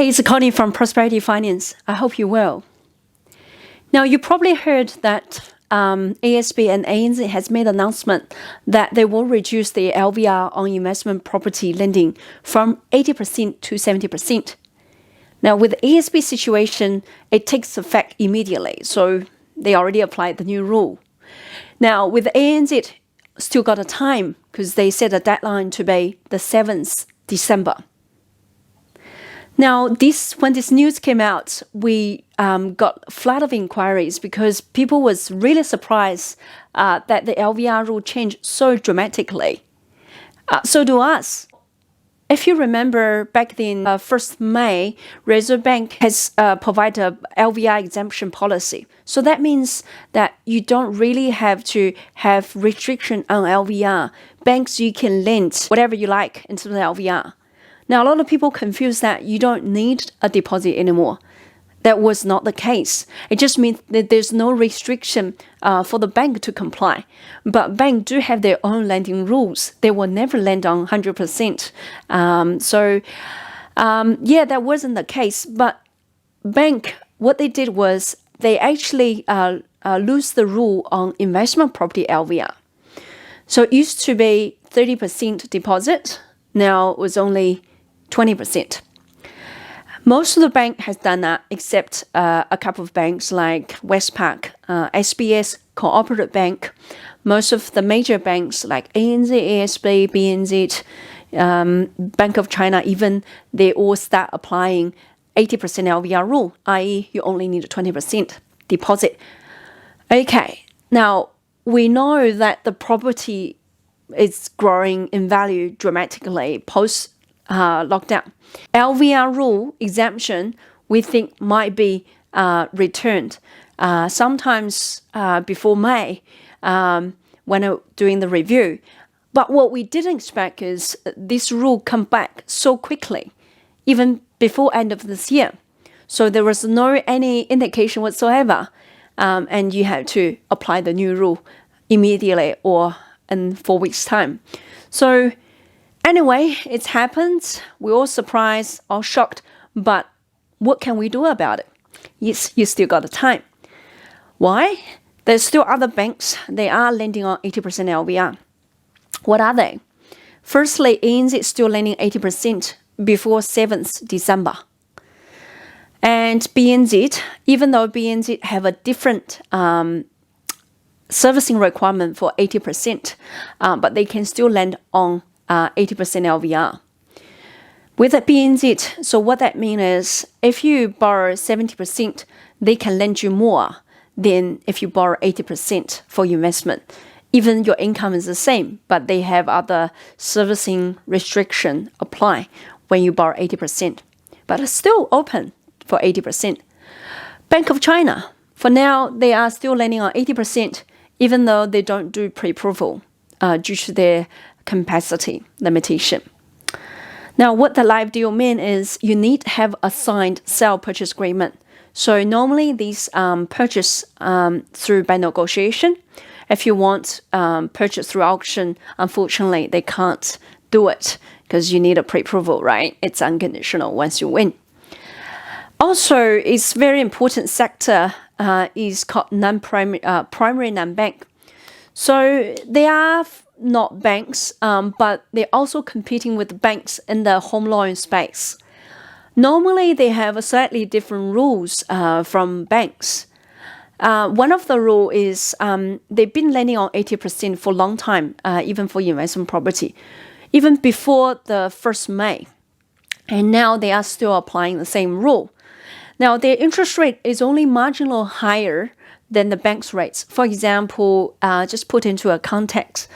Hey, it's Connie from Prosperity Finance. I hope you're well. Now, you probably heard that ASB and ANZ has made an announcement that they will reduce the LVR on investment property lending from 80% to 70%. Now, with the ASB situation, it takes effect immediately, so they already applied the new rule. Now, with ANZ, still got a time because they set a deadline to be the 7th December. Now, when this news came out, we got a flood of inquiries because people was really surprised that the LVR rule changed so dramatically. So do us. If you remember back then, 1st May, Reserve Bank has provided a LVR exemption policy. So that means that you don't really have to have restriction on LVR. Banks, you can lend whatever you like in terms of LVR. Now, a lot of people confuse that you don't need a deposit anymore. That was not the case. It just means that there's no restriction for the bank to comply. But banks do have their own lending rules. They will never lend on 100%. That wasn't the case. But bank, what they did was they actually lose the rule on investment property LVR. So it used to be 30% deposit. Now it was only 20%. Most of the bank has done that, except a couple of banks like Westpac, SBS, Cooperative Bank. Most of the major banks like ANZ, ASB, RBNZ, Bank of China, even they all start applying 80% LVR rule, i.e. you only need a 20% deposit. Okay, now we know that the property is growing in value dramatically post lockdown. LVR rule exemption, we think might be returned sometimes before May when doing the review. But what we didn't expect is this rule come back so quickly, even before end of this year. So there was no any indication whatsoever, and you had to apply the new rule immediately or in 4 weeks' time. So anyway, it's happened. We're all surprised, all shocked, but what can we do about it? Yes, you still got the time. Why? There's still other banks. They are lending on 80% LVR. What are they? Firstly, ANZ is still lending 80% before 7th December. And BNZ, even though BNZ have a different servicing requirement for 80%, but they can still lend on 80% LVR. With the BNZ, so what that means is if you borrow 70%, they can lend you more than if you borrow 80% for investment. Even your income is the same, but they have other servicing restriction apply when you borrow 80%. But it's still open for 80%. Bank of China, for now, they are still lending on 80%, even though they don't do pre-approval due to their capacity limitation. Now, what the live deal means is you need to have a signed sale purchase agreement. So normally these purchase through by negotiation. If you want purchase through auction, unfortunately, they can't do it because you need a pre-approval, right? It's unconditional once you win. Also, it's very important sector is called primary non-bank. So they are not banks, but they're also competing with banks in the home loan space. Normally, they have a slightly different rules from banks. One of the rules is they've been lending on 80% for a long time, even for investment property, even before the 1st May. And now they are still applying the same rule. Now, their interest rate is only marginally higher than the bank's rates. For example, just put into a context,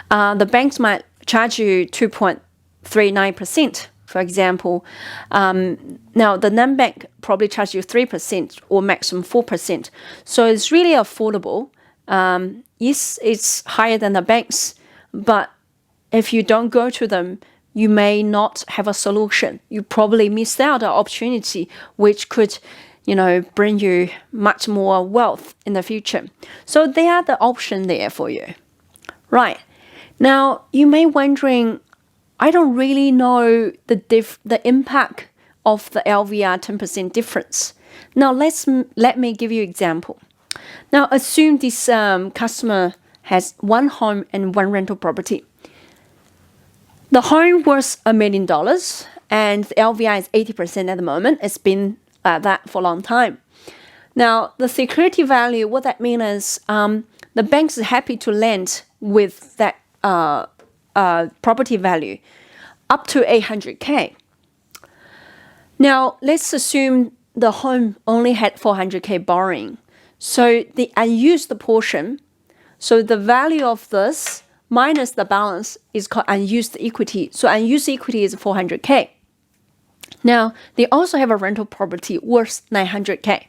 the banks might charge you 2.39%, for example. Now, the non-bank probably charge you 3% or maximum 4%. So it's really affordable. Yes, it's higher than the banks, but if you don't go to them, you may not have a solution. You probably missed out an opportunity which could bring you much more wealth in the future. So they are the option there for you. Right. Now, you may wondering, I don't really know the impact of the LVR 10% difference. Now let me give you an example. Now assume this customer has one home and one rental property. The home was $1 million and the LVR is 80% at the moment. It's been that for a long time. Now the security value, what that means is the banks are happy to lend with that property value up to 800K. Now let's assume the home only had 400K borrowing. So the unused portion, so the value of this minus the balance is called unused equity. So unused equity is 400K. Now, they also have a rental property worth 900K.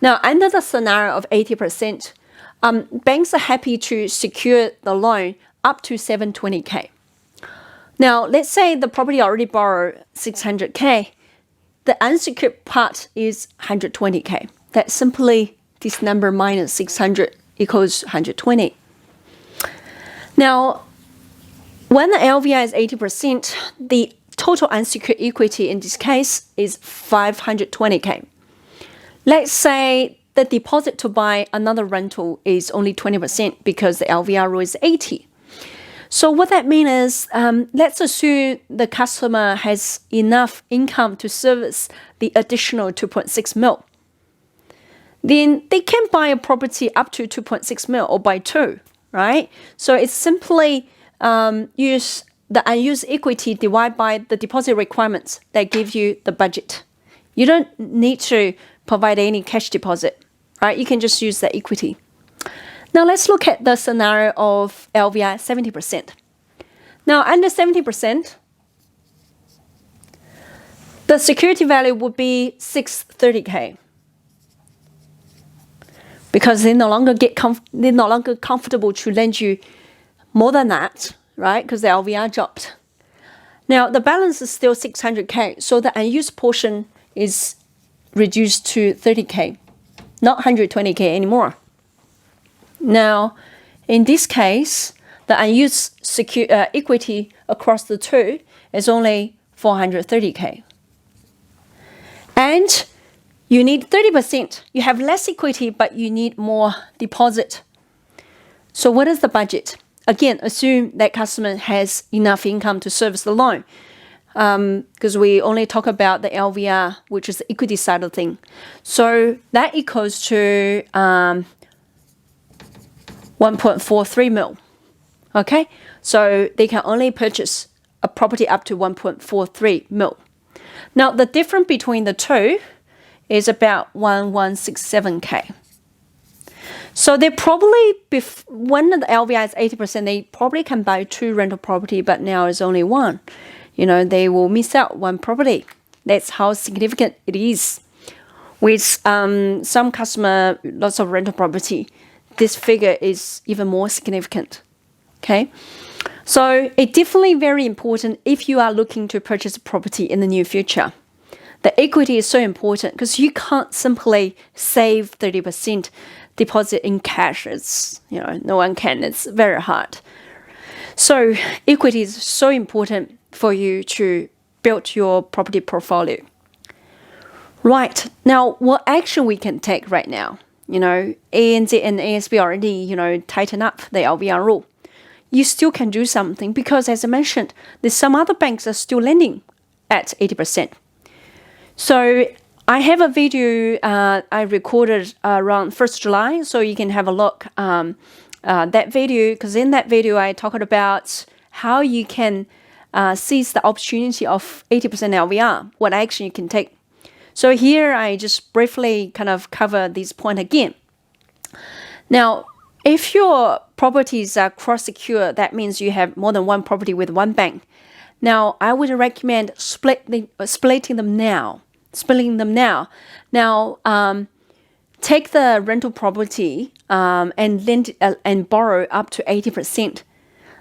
Now, under the scenario of 80%, banks are happy to secure the loan up to 720K. Now, let's say the property already borrowed 600K. The unsecured part is 120K. That's simply this number minus 600 equals 120. Now, when the LVR is 80%, the total unsecured equity in this case is 520K. Let's say the deposit to buy another rental is only 20% because the LVR rule is 80. So what that means is, let's assume the customer has enough income to service the additional 2.6 mil. Then they can buy a property up to 2.6 mil or buy two, right? So it's simply use the unused equity divided by the deposit requirements that give you the budget. You don't need to provide any cash deposit, right? You can just use the equity. Now let's look at the scenario of LVR 70%. Now under 70%, the security value would be 630K. Because they no longer they're no longer comfortable to lend you more than that, right? Because the LVR dropped. Now the balance is still 600K, so the unused portion is reduced to 30K, not 120K anymore. Now, in this case, the unused equity across the two is only 430K. And you need 30%. You have less equity, but you need more deposit. So what is the budget? Again, assume that customer has enough income to service the loan. Because we only talk about the LVR, which is the equity side of the thing. So that equals to 1.43 mil. Okay, so they can only purchase a property up to 1.43 mil. Now the difference between the two is about 1167K. So they probably, when the LVR is 80%, they probably can buy two rental property, but now it's only one. You know, they will miss out one property. That's how significant it is. With some customer, lots of rental property, this figure is even more significant. Okay, so it's definitely very important if you are looking to purchase a property in the near future. The equity is so important because you can't simply save 30% deposit in cash. It's, you know, no one can. It's very hard. So equity is so important for you to build your property portfolio. Right, now what action we can take right now? You know, ANZ and ASB already, you know, tighten up the LVR rule. You still can do something because, as I mentioned, there's some other banks are still lending at 80%. So I have a video I recorded around 1st July, so you can have a look that video, because in that video I talked about how you can seize the opportunity of 80% LVR, what action you can take. So here I just briefly kind of cover this point again. Now, if your properties are cross-secure, that means you have more than one property with one bank. Now, I would recommend splitting them now. Now, take the rental property and lend and borrow up to 80%.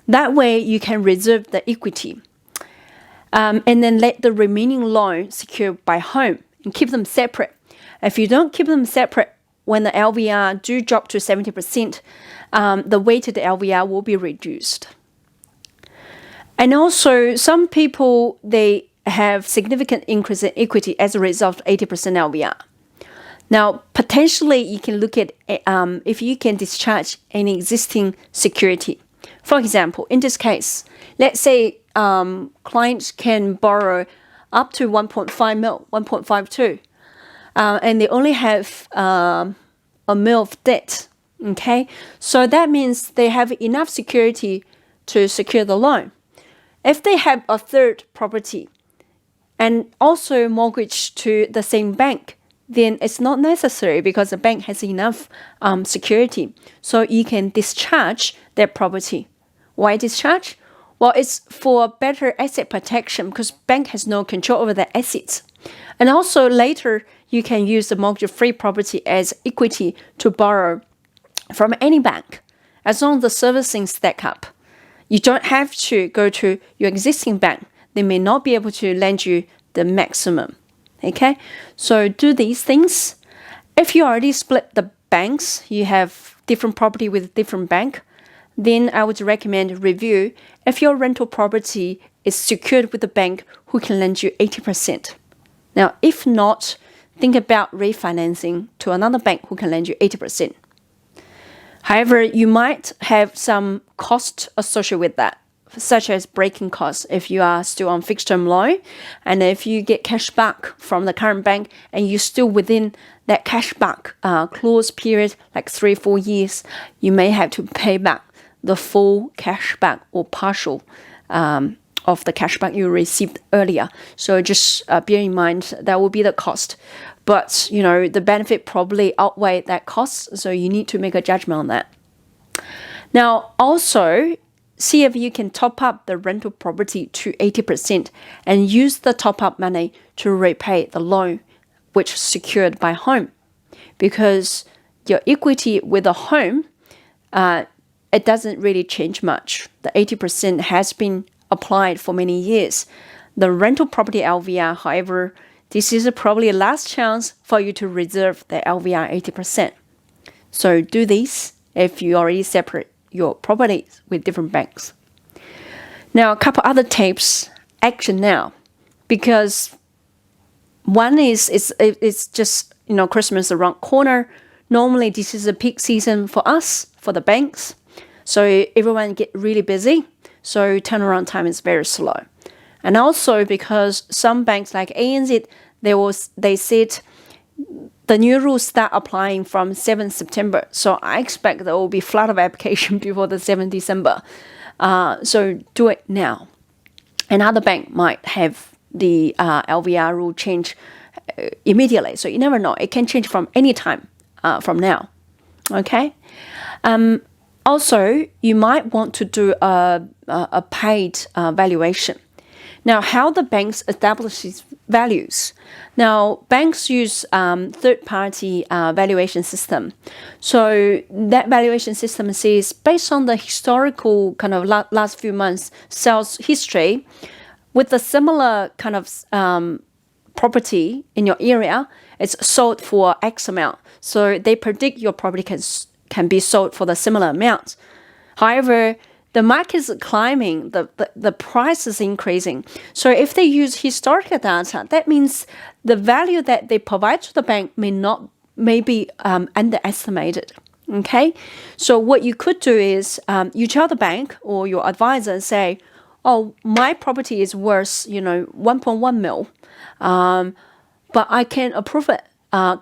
That way, you can reserve the equity, and then let the remaining loan secure by home and keep them separate. If you don't keep them separate, when the LVR do drop to 70%, the weighted LVR will be reduced. And also, some people, they have significant increase in equity as a result of 80% LVR. Now, potentially, you can look at if you can discharge any existing security. For example, in this case, let's say clients can borrow up to 1.5 mil, 1.52, and they only have a mil of debt. Okay, so that means they have enough security to secure the loan. If they have a third property and also mortgage to the same bank, then it's not necessary because the bank has enough security. So you can discharge that property. Why discharge? Well, it's for better asset protection because bank has no control over the assets. And also later, you can use the mortgage-free property as equity to borrow from any bank, as long as the servicing stack up. You don't have to go to your existing bank. They may not be able to lend you the maximum. Okay, so do these things. If you already split the banks, you have different property with different bank, then I would recommend review if your rental property is secured with a bank who can lend you 80%. Now, if not, think about refinancing to another bank who can lend you 80%. However, you might have some cost associated with that, such as breaking costs if you are still on fixed term loan, and if you get cash back from the current bank and you're still within that cash back clause period, like 3-4 years, you may have to pay back the full cash back or partial of the cash back you received earlier. So just bear in mind that will be the cost. But, the benefit probably outweigh that cost, so you need to make a judgment on that. Now, also, see if you can top up the rental property to 80% and use the top-up money to repay the loan, which is secured by home. Because your equity with a home, it doesn't really change much. The 80% has been applied for many years. The rental property LVR, however, this is probably a last chance for you to reserve the LVR 80%. So do this if you already separate your properties with different banks. Now, a couple other tips, action now. Because one is it's just, Christmas around corner. Normally, this is a peak season for us, for the banks. So everyone get really busy. So turnaround time is very slow. And also because some banks like ANZ, they said the new rules start applying from 7th September. So I expect there will be flood of application before the 7th December. So do it now. Another bank might have the LVR rule change immediately. So you never know. It can change from any time from now. Okay? Also, you might want to do a paid valuation. Now, how the banks establishes values. Now, banks use third-party valuation system. So that valuation system says based on the historical kind of last few months sales history, with a similar kind of property in your area, it's sold for X amount. So they predict your property can be sold for the similar amount. However, the market is climbing, the price is increasing. So if they use historical data, that means the value that they provide to the bank may be underestimated. Okay, so what you could do is you tell the bank or your advisor and say, "Oh, my property is worth 1.1 mil, but I can approve it.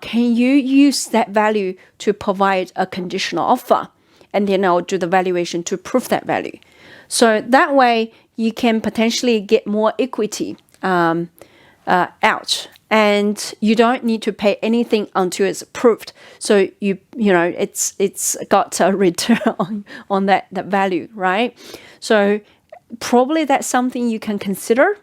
Can you use that value to provide a conditional offer?" And then I'll do the valuation to prove that value. So that way you can potentially get more equity out, and you don't need to pay anything until it's approved. So it's got a return on that value, right? So probably that's something you can consider.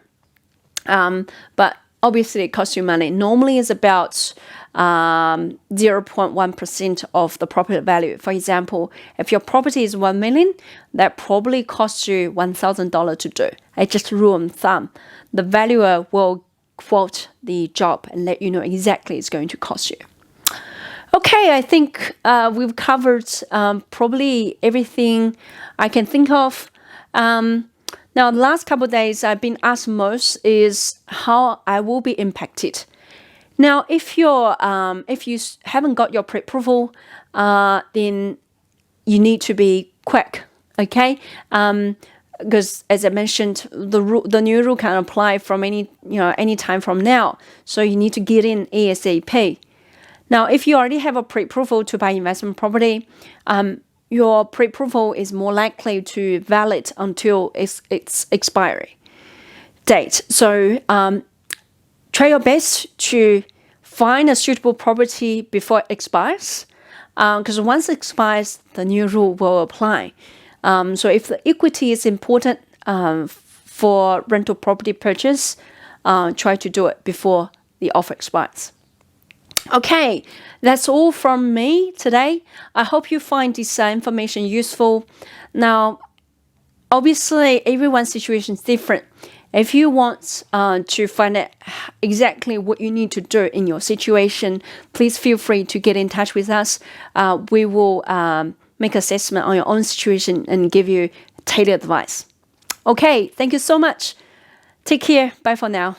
But obviously it costs you money. Normally it's about 0.1% of the property value. For example, if your property is 1 million, that probably costs you $1,000 to do. It's just rule of thumb. The valuer will quote the job and let you know exactly it's going to cost you. Okay, I think we've covered probably everything I can think of. Now, the last couple of days I've been asked most is how I will be impacted. Now, if you haven't got your pre-approval, then you need to be quick, okay? Because as I mentioned, the new rule can apply from any time from now. So you need to get in ASAP. Now, if you already have a pre-approval to buy investment property, your pre-approval is more likely to valid until its expiry date. So try your best to find a suitable property before it expires, because once it expires, the new rule will apply. So if the equity is important for rental property purchase, try to do it before the offer expires. Okay, that's all from me today. I hope you find this information useful. Now, obviously, everyone's situation is different. If you want to find out exactly what you need to do in your situation, please feel free to get in touch with us. We will make assessment on your own situation and give you tailored advice. Okay, thank you so much. Take care. Bye for now.